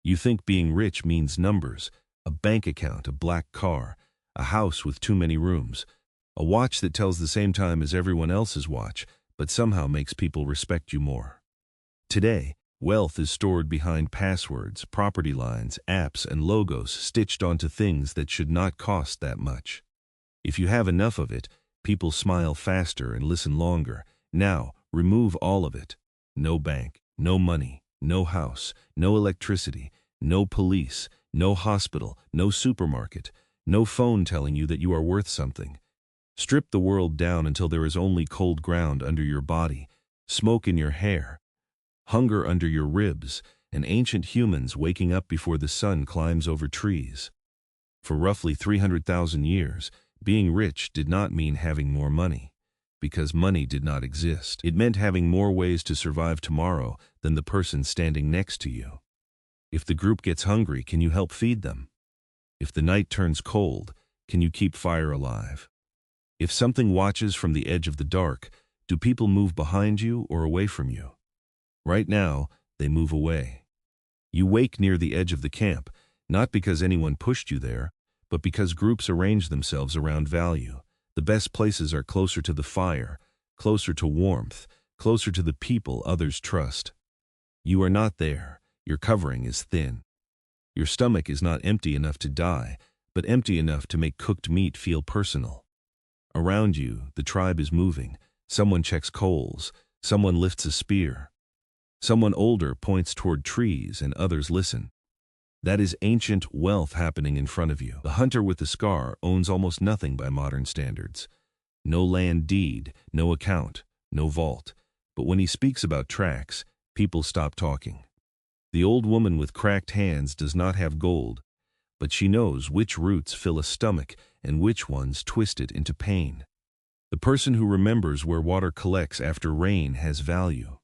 You think being rich means numbers, a bank account, a black car, a house with too many rooms, a watch that tells the same time as everyone else's watch, but somehow makes people respect you more. Today, wealth is stored behind passwords, property lines, apps, and logos stitched onto things that should not cost that much. If you have enough of it, people smile faster and listen longer. Now, remove all of it. No bank, no money, no house, no electricity, no police, no hospital, no supermarket, no phone telling you that you are worth something. Strip the world down until there is only cold ground under your body, smoke in your hair, hunger under your ribs, and ancient humans waking up before the sun climbs over trees. For roughly 300,000 years, being rich did not mean having more money, because money did not exist. It meant having more ways to survive tomorrow than the person standing next to you. If the group gets hungry, can you help feed them? If the night turns cold, can you keep fire alive? If something watches from the edge of the dark, do people move behind you or away from you? Right now, they move away. You wake near the edge of the camp, not because anyone pushed you there, but because groups arrange themselves around value. The best places are closer to the fire, closer to warmth, closer to the people others trust. You are not there. Your covering is thin. Your stomach is not empty enough to die, but empty enough to make cooked meat feel personal. Around you, the tribe is moving. Someone checks coals. Someone lifts a spear. Someone older points toward trees and others listen. That is ancient wealth happening in front of you. The hunter with the scar owns almost nothing by modern standards. No land deed, no account, no vault. But when he speaks about tracks, people stop talking. The old woman with cracked hands does not have gold, but she knows which roots fill a stomach and which ones twist it into pain. The person who remembers where water collects after rain has value.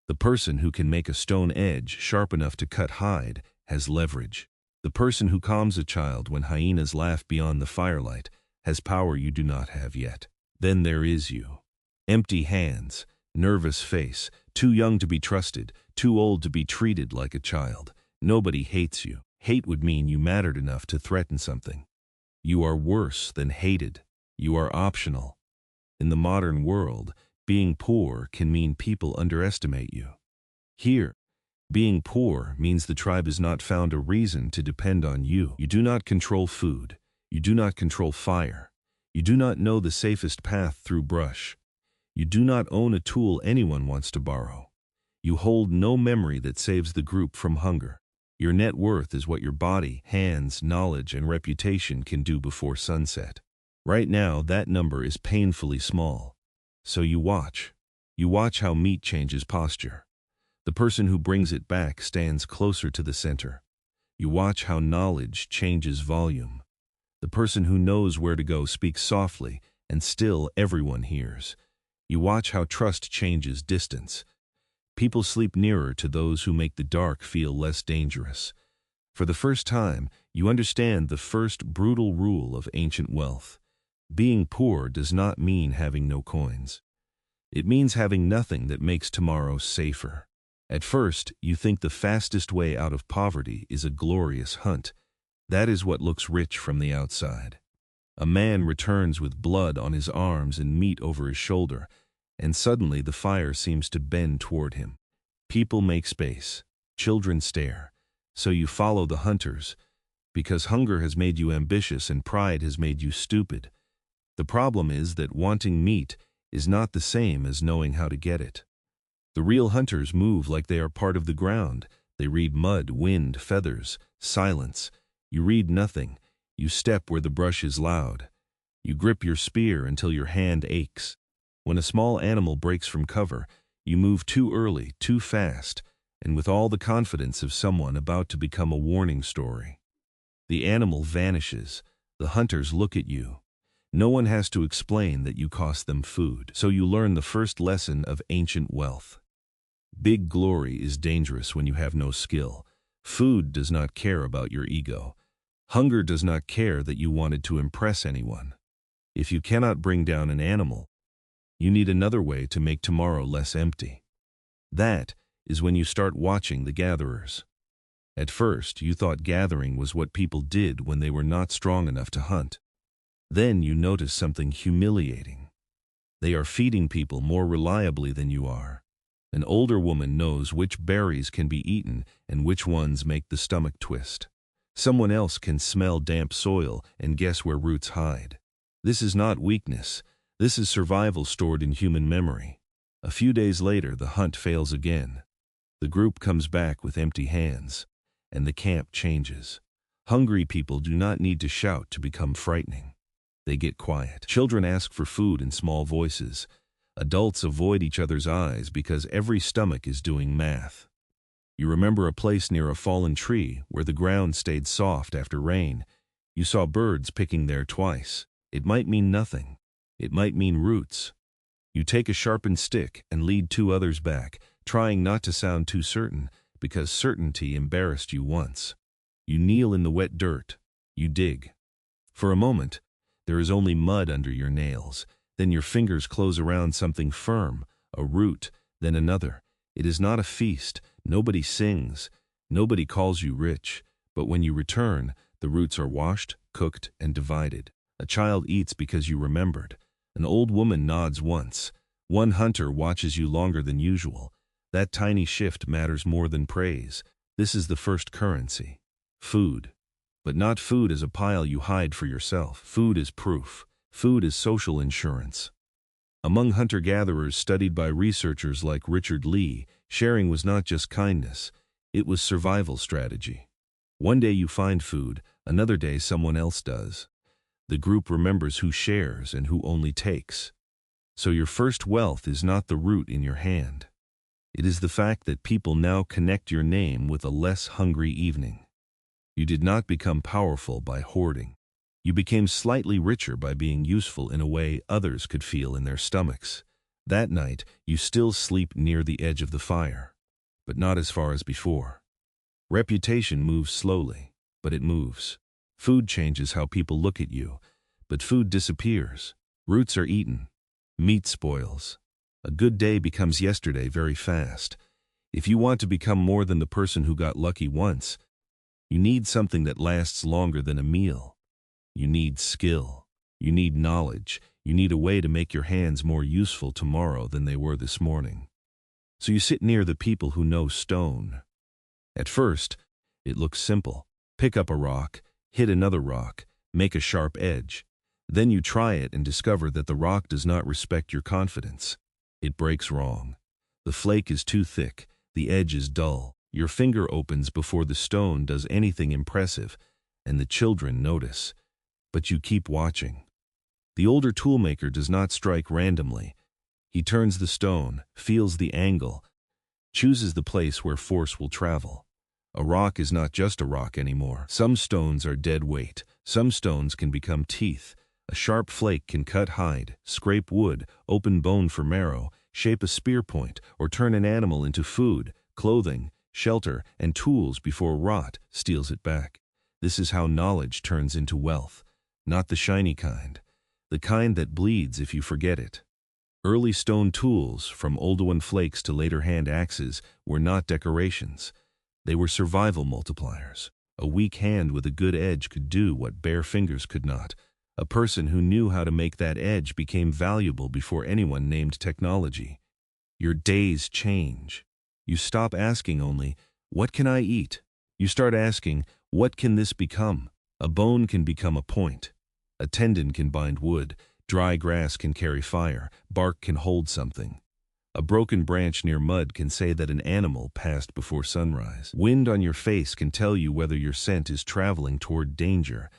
The person who can make a stone edge sharp enough to cut hide has leverage. The person who calms a child when hyenas laugh beyond the firelight has power you do not have yet. Then there is you. Empty hands, nervous face, too young to be trusted, too old to be treated like a child. Nobody hates you. Hate would mean you mattered enough to threaten something. You are worse than hated. You are optional. In the modern world, being poor can mean people underestimate you. Here, being poor means the tribe has not found a reason to depend on you. You do not control food. You do not control fire. You do not know the safest path through brush. You do not own a tool anyone wants to borrow. You hold no memory that saves the group from hunger. Your net worth is what your body, hands, knowledge, and reputation can do before sunset. Right now, that number is painfully small. So you watch. You watch how meat changes posture. The person who brings it back stands closer to the center. You watch how knowledge changes volume. The person who knows where to go speaks softly, and still everyone hears. You watch how trust changes distance. People sleep nearer to those who make the dark feel less dangerous. For the first time, you understand the first brutal rule of ancient wealth. Being poor does not mean having no coins. It means having nothing that makes tomorrow safer. At first, you think the fastest way out of poverty is a glorious hunt. That is what looks rich from the outside. A man returns with blood on his arms and meat over his shoulder, and suddenly the fire seems to bend toward him. People make space. Children stare. So you follow the hunters, because hunger has made you ambitious and pride has made you stupid. The problem is that wanting meat is not the same as knowing how to get it. The real hunters move like they are part of the ground. They read mud, wind, feathers, silence. You read nothing. You step where the brush is loud. You grip your spear until your hand aches. When a small animal breaks from cover, you move too early, too fast, and with all the confidence of someone about to become a warning story. The animal vanishes. The hunters look at you. No one has to explain that you cost them food. So you learn the first lesson of ancient wealth. Big glory is dangerous when you have no skill. Food does not care about your ego. Hunger does not care that you wanted to impress anyone. If you cannot bring down an animal, you need another way to make tomorrow less empty. That is when you start watching the gatherers. At first, you thought gathering was what people did when they were not strong enough to hunt. Then you notice something humiliating. They are feeding people more reliably than you are. An older woman knows which berries can be eaten and which ones make the stomach twist. Someone else can smell damp soil and guess where roots hide. This is not weakness. This is survival stored in human memory. A few days later, the hunt fails again. The group comes back with empty hands, and the camp changes. Hungry people do not need to shout to become frightening. They get quiet. Children ask for food in small voices. Adults avoid each other's eyes because every stomach is doing math. You remember a place near a fallen tree where the ground stayed soft after rain. You saw birds picking there twice. It might mean nothing. It might mean roots. You take a sharpened stick and lead two others back, trying not to sound too certain, because certainty embarrassed you once. You kneel in the wet dirt. You dig. For a moment, there is only mud under your nails. Then your fingers close around something firm, a root, then another. It is not a feast. Nobody sings. Nobody calls you rich. But when you return, the roots are washed, cooked, and divided. A child eats because you remembered. An old woman nods once. One hunter watches you longer than usual. That tiny shift matters more than praise. This is the first currency. Food. But not food as a pile you hide for yourself. Food is proof. Food is social insurance. Among hunter-gatherers studied by researchers like Richard Lee, sharing was not just kindness, it was survival strategy. One day you find food, another day someone else does. The group remembers who shares and who only takes. So your first wealth is not the root in your hand. It is the fact that people now connect your name with a less hungry evening. You did not become powerful by hoarding. You became slightly richer by being useful in a way others could feel in their stomachs. That night, you still sleep near the edge of the fire, but not as far as before. Reputation moves slowly, but it moves. Food changes how people look at you, but food disappears. Roots are eaten. Meat spoils. A good day becomes yesterday very fast. If you want to become more than the person who got lucky once, you need something that lasts longer than a meal. You need skill. You need knowledge. You need a way to make your hands more useful tomorrow than they were this morning. So you sit near the people who know stone. At first, it looks simple. Pick up a rock, hit another rock, make a sharp edge. Then you try it and discover that the rock does not respect your confidence. It breaks wrong. The flake is too thick. The edge is dull. Your finger opens before the stone does anything impressive, and the children notice. But you keep watching. The older toolmaker does not strike randomly. He turns the stone, feels the angle, chooses the place where force will travel. A rock is not just a rock anymore. Some stones are dead weight. Some stones can become teeth. A sharp flake can cut hide, scrape wood, open bone for marrow, shape a spear point, or turn an animal into food, clothing, shelter, and tools before rot steals it back. This is how knowledge turns into wealth. Not the shiny kind, the kind that bleeds if you forget it. Early stone tools, from Oldowan flakes to later hand axes, were not decorations. They were survival multipliers. A weak hand with a good edge could do what bare fingers could not. A person who knew how to make that edge became valuable before anyone named technology. Your days change. You stop asking only, "What can I eat?" You start asking, "What can this become?" A bone can become a point. A tendon can bind wood. Dry grass can carry fire. Bark can hold something. A broken branch near mud can say that an animal passed before sunrise. Wind on your face can tell you whether your scent is traveling toward danger.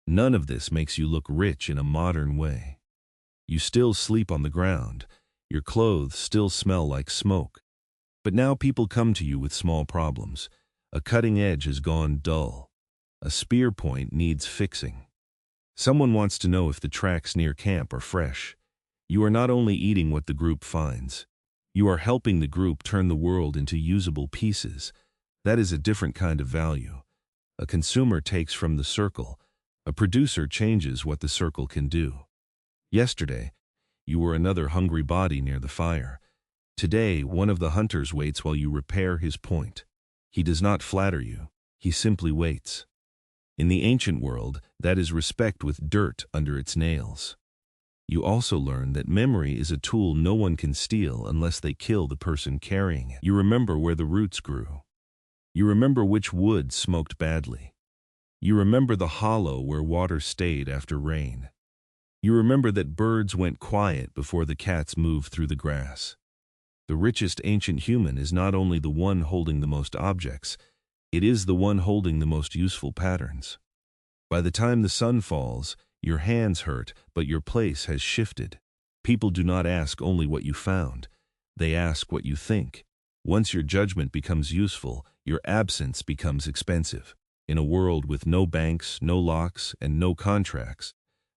None of this makes you look rich in a modern way. You still sleep on the ground. Your clothes still smell like smoke. But now people come to you with small problems. A cutting edge has gone dull. A spear point needs fixing. Someone wants to know if the tracks near camp are fresh. You are not only eating what the group finds. You are helping the group turn the world into usable pieces. That is a different kind of value. A consumer takes from the circle. A producer changes what the circle can do. Yesterday, you were another hungry body near the fire. Today, one of the hunters waits while you repair his point. He does not flatter you. He simply waits. In the ancient world, that is respect with dirt under its nails. You also learn that memory is a tool no one can steal unless they kill the person carrying it. You remember where the roots grew. You remember which wood smoked badly. You remember the hollow where water stayed after rain. You remember that birds went quiet before the cats moved through the grass. The richest ancient human is not only the one holding the most objects, it is the one holding the most useful patterns. By the time the sun falls, your hands hurt, but your place has shifted. People do not ask only what you found. They ask what you think. Once your judgment becomes useful, your absence becomes expensive. In a world with no banks, no locks, and no contracts,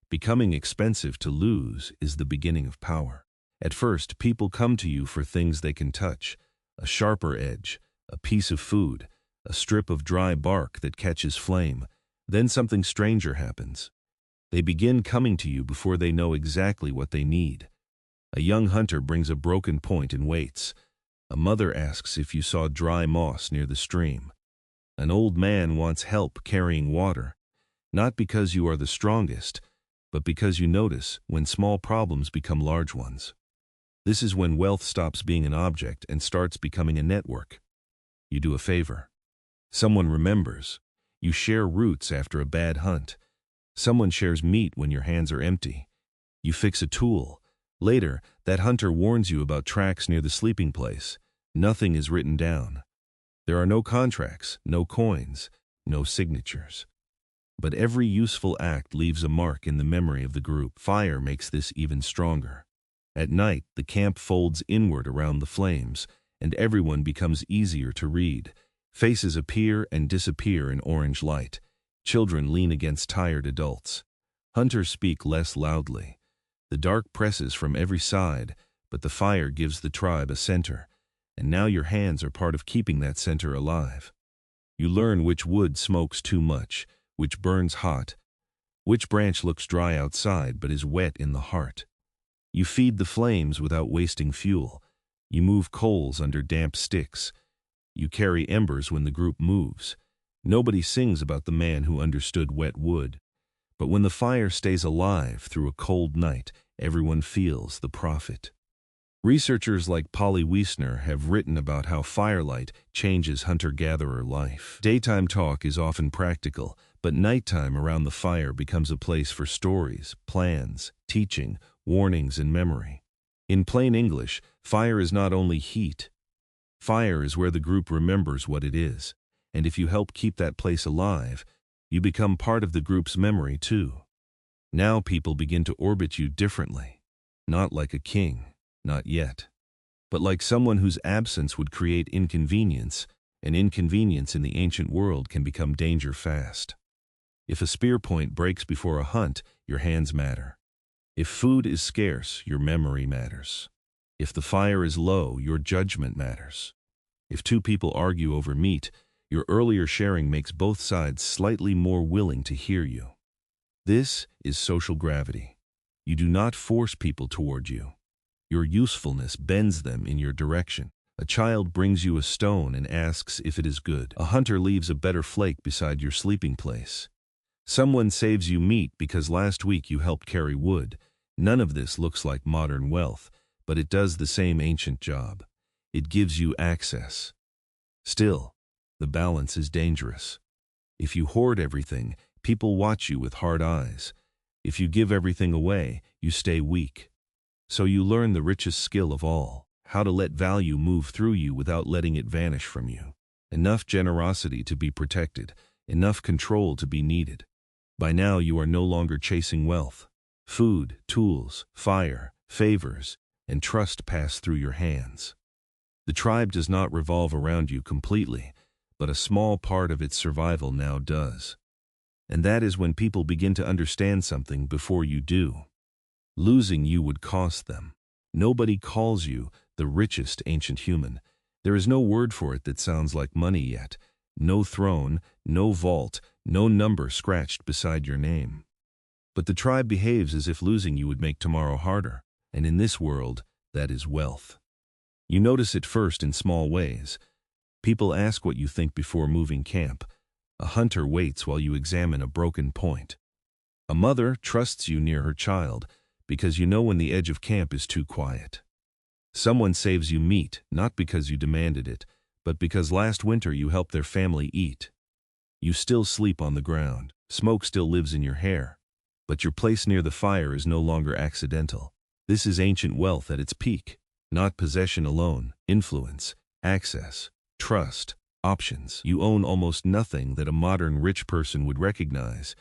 becoming expensive to lose is the beginning of power. At first, people come to you for things they can touch: a sharper edge, a piece of food, a strip of dry bark that catches flame. Then something stranger happens. They begin coming to you before they know exactly what they need. A young hunter brings a broken point and waits. A mother asks if you saw dry moss near the stream. An old man wants help carrying water, not because you are the strongest, but because you notice when small problems become large ones. This is when wealth stops being an object and starts becoming a network. You do a favor. Someone remembers. You share roots after a bad hunt. Someone shares meat when your hands are empty. You fix a tool. Later, that hunter warns you about tracks near the sleeping place. Nothing is written down. There are no contracts, no coins, no signatures. But every useful act leaves a mark in the memory of the group. Fire makes this even stronger. At night, the camp folds inward around the flames, and everyone becomes easier to read. Faces appear and disappear in orange light. Children lean against tired adults. Hunters speak less loudly. The dark presses from every side, but the fire gives the tribe a center, and now your hands are part of keeping that center alive. You learn which wood smokes too much, which burns hot, which branch looks dry outside but is wet in the heart. You feed the flames without wasting fuel. You move coals under damp sticks. You carry embers when the group moves. Nobody sings about the man who understood wet wood. But when the fire stays alive through a cold night, everyone feels the profit. Researchers like Polly Wiesner have written about how firelight changes hunter-gatherer life. Daytime talk is often practical, but nighttime around the fire becomes a place for stories, plans, teaching, warnings, and memory. In plain English, fire is not only heat. Fire is where the group remembers what it is, and if you help keep that place alive, you become part of the group's memory too. Now people begin to orbit you differently, not like a king, not yet, but like someone whose absence would create inconvenience, and inconvenience in the ancient world can become danger fast. If a spear point breaks before a hunt, your hands matter. If food is scarce, your memory matters. If the fire is low, your judgment matters. If two people argue over meat, your earlier sharing makes both sides slightly more willing to hear you. This is social gravity. You do not force people toward you. Your usefulness bends them in your direction. A child brings you a stone and asks if it is good. A hunter leaves a better flake beside your sleeping place. Someone saves you meat because last week you helped carry wood. None of this looks like modern wealth, but it does the same ancient job. It gives you access. Still, the balance is dangerous. If you hoard everything, people watch you with hard eyes. If you give everything away, you stay weak. So you learn the richest skill of all, how to let value move through you without letting it vanish from you. Enough generosity to be protected, enough control to be needed. By now you are no longer chasing wealth. Food, tools, fire, favors, and trust pass through your hands. The tribe does not revolve around you completely, but a small part of its survival now does. And that is when people begin to understand something before you do. Losing you would cost them. Nobody calls you the richest ancient human. There is no word for it that sounds like money yet. No throne, no vault, no number scratched beside your name. But the tribe behaves as if losing you would make tomorrow harder, and in this world, that is wealth. You notice it first in small ways. People ask what you think before moving camp. A hunter waits while you examine a broken point. A mother trusts you near her child because you know when the edge of camp is too quiet. Someone saves you meat, not because you demanded it, but because last winter you helped their family eat. You still sleep on the ground, smoke still lives in your hair, but your place near the fire is no longer accidental. This is ancient wealth at its peak, not possession alone, influence, access, trust, options. You own almost nothing that a modern rich person would recognize,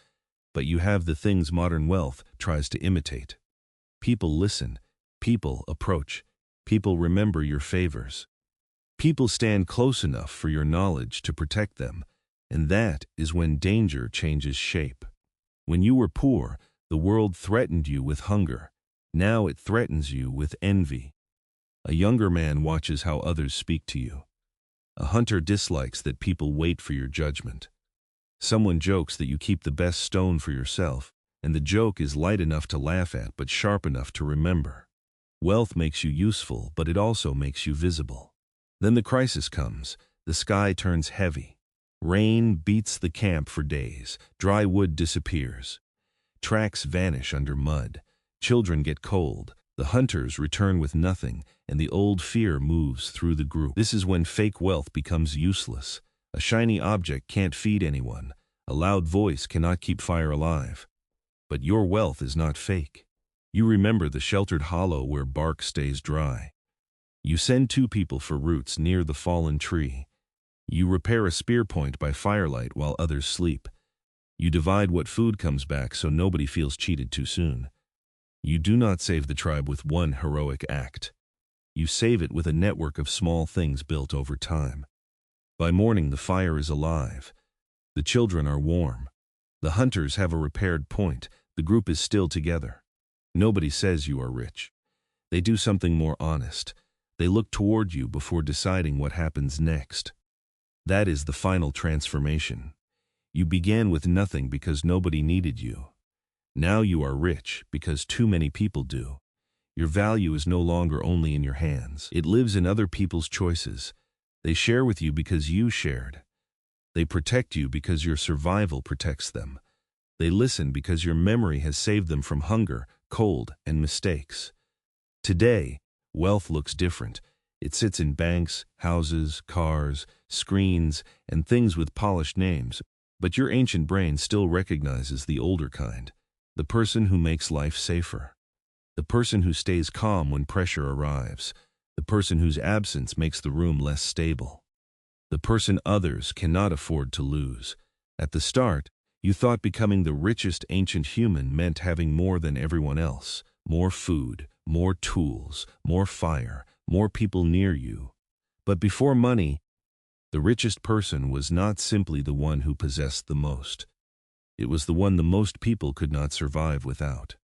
but you have the things modern wealth tries to imitate. People listen, people approach, people remember your favors. People stand close enough for your knowledge to protect them, and that is when danger changes shape. When you were poor, the world threatened you with hunger. Now it threatens you with envy. A younger man watches how others speak to you. A hunter dislikes that people wait for your judgment. Someone jokes that you keep the best stone for yourself, and the joke is light enough to laugh at but sharp enough to remember. Wealth makes you useful, but it also makes you visible. Then the crisis comes. The sky turns heavy. Rain beats the camp for days. Dry wood disappears. Tracks vanish under mud. Children get cold. The hunters return with nothing, and the old fear moves through the group. This is when fake wealth becomes useless. A shiny object can't feed anyone. A loud voice cannot keep fire alive. But your wealth is not fake. You remember the sheltered hollow where bark stays dry. You send 2 people for roots near the fallen tree. You repair a spear point by firelight while others sleep. You divide what food comes back so nobody feels cheated too soon. You do not save the tribe with one heroic act. You save it with a network of small things built over time. By morning, the fire is alive. The children are warm. The hunters have a repaired point. The group is still together. Nobody says you are rich. They do something more honest. They look toward you before deciding what happens next. That is the final transformation. You began with nothing because nobody needed you. Now you are rich because too many people do. Your value is no longer only in your hands. It lives in other people's choices. They share with you because you shared. They protect you because your survival protects them. They listen because your memory has saved them from hunger, cold, and mistakes. Today, wealth looks different. It sits in banks, houses, cars, screens, and things with polished names. But your ancient brain still recognizes the older kind. The person who makes life safer. The person who stays calm when pressure arrives. The person whose absence makes the room less stable. The person others cannot afford to lose. At the start, you thought becoming the richest ancient human meant having more than everyone else. More food, more tools, more fire, more people near you. But before money, the richest person was not simply the one who possessed the most. It was the one the most people could not survive without.